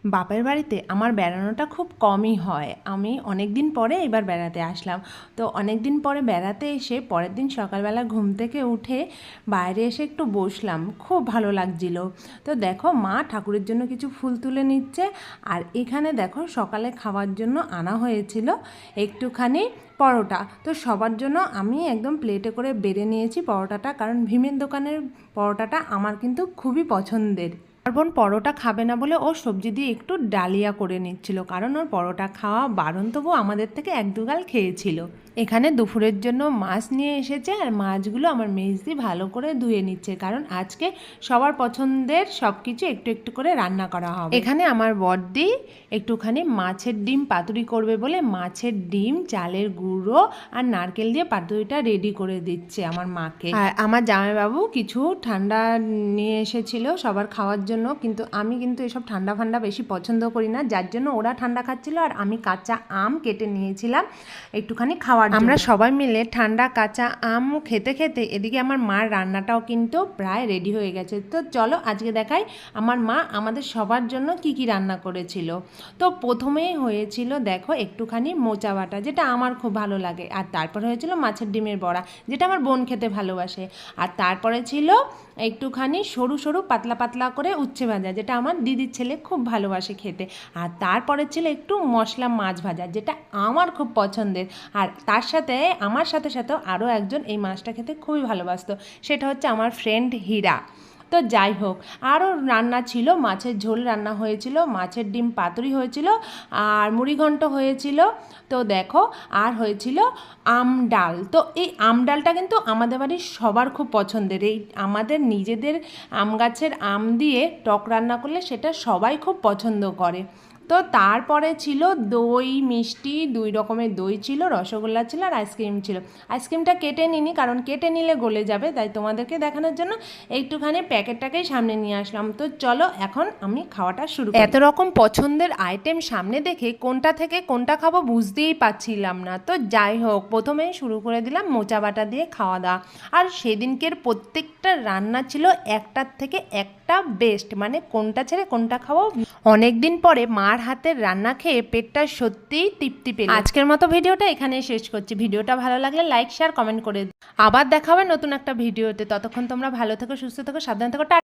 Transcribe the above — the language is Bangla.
বাপের বাড়িতে আমার বেড়ানোটা খুব কমই হয়। আমি অনেক দিন পরে এবার বেড়াতে আসলাম। তো অনেক দিন পরে বেড়াতে এসে পরের দিন সকালবেলা ঘুম থেকে উঠে বাইরে এসে একটু বসলাম, খুব ভালো লাগছিল। তো দেখো মা ঠাকুরের জন্য কিছু ফুল তুলে নিচ্ছে, আর এখানে দেখো সকালে খাওয়ার জন্য আনা হয়েছিল একটুখানি পরোটা। তো সবার জন্য আমি একদম প্লেটে করে বেড়ে নিয়েছি পরোটাটা, কারণ ভীমের দোকানের পরোটাটা আমার কিন্তু খুবই পছন্দের। আর বোন পরোটা খাবে না বলে ও সবজি দিয়ে একটু ডালিয়া করে নিচ্ছিল, কারণ ওর পরোটা খাওয়া বারণ, তবু আমাদের থেকে এক দুগাল খেয়েছিল। এখানে দুপুরের জন্য মাছ নিয়ে এসেছে, আর মাছগুলো আমার মেজদি ভালো করে ধুয়ে নিচ্ছে, কারণ আজকে সবার পছন্দের সব কিছু একটু একটু করে রান্না করা হবে। এখানে আমার বড়দি একটুখানি মাছের ডিম পাতুরি করবে বলে মাছের ডিম, চালের গুঁড়ো আর নারকেল দিয়ে পাতুরিটা রেডি করে দিচ্ছে আমার মাকে। আর আমার জামাইবাবু কিছু ঠান্ডা নিয়ে এসেছিল সবার খাওয়ার জন্য, কিন্তু আমি কিন্তু এসব ঠান্ডা ফান্ডা বেশি পছন্দ করি না, যার জন্য ওরা ঠান্ডা খাচ্ছিল আর আমি কাঁচা আম কেটে নিয়েছিলাম একটুখানি খাওয়ার। আমরা সবাই মিলে ঠান্ডা কাঁচা আম খেতে খেতে এদিকে আমার মার রান্নাটাও কিন্তু প্রায় রেডি হয়ে গেছে। তো চলো আজকে দেখাই আমার মা আমাদের সবার জন্য কি কি রান্না করেছিল। তো প্রথমেই হয়েছিল দেখো একটুখানি মোচা বাটা, যেটা আমার খুব ভালো লাগে, আর তারপর হয়েছিল মাছের ডিমের বড়া, যেটা আমার বোন খেতে ভালোবাসে, আর তারপরে ছিল একটুখানি সরু সরু পাতলা পাতলা করে উচ্ছে ভাজা, যেটা আমার দিদির ছেলে খুব ভালোবাসে খেতে, আর তারপরে ছিল একটু মশলা মাছ ভাজা, যেটা আমার খুব পছন্দের, আর তার সাথে আমার সাথে সাথেও আরও একজন এই মাছটা খেতে খুবই ভালোবাসতো, সেটা হচ্ছে আমার ফ্রেন্ড হীরা। তো যাই হোক, আরও রান্না ছিল, মাছের ঝোল রান্না হয়েছিল, মাছের ডিম পাতুরি হয়েছিল, আর মুড়িঘণ্ট হয়েছিল। তো দেখো আর হয়েছিল আম ডাল। তো এই আম ডালটা কিন্তু আমাদের বাড়ির সবার খুব পছন্দের, এই আমাদের নিজেদের আম গাছের আম দিয়ে টক রান্না করলে সেটা সবাই খুব পছন্দ করে। তো তারপরে ছিল দই মিষ্টি, দুই রকমের দই ছিল, রসগোল্লা ছিল, আর আইসক্রিম ছিল। আইসক্রিমটা কেটে নিনি, কারণ কেটে নিলে গলে যাবে, তাই তোমাদেরকে দেখানোর জন্য একটুখানি প্যাকেটটাকেই সামনে নিয়ে আসলাম। তো চলো এখন আমি খাওয়াটা শুরু করি। এত রকম পছন্দের আইটেম সামনে দেখে কোনটা থেকে কোনটা খাবো বুঝতেই পারছিলাম না। তো যাই হোক, প্রথমেই শুরু করে দিলাম মোচা বাটা দিয়ে খাওয়া দাওয়া। আর সেদিনকের প্রত্যেকটা রান্না ছিল একটার থেকে একটা বেস্ট, মানে কোনটা ছেড়ে কোনটা খাবো। অনেক দিন পরে মার হাতের রান্না খেয়ে পেটটা সত্যিই তৃপ্তি পেল। আজকের মতো ভিডিওটা এখানেই শেষ করছি। ভিডিওটা ভালো লাগলে লাইক শেয়ার কমেন্ট করে আবার দেখা হবে নতুন একটা ভিডিওতে। ততক্ষণ তোমরা ভালো থেকো, সুস্থ থেকো, সাবধানে থেকো।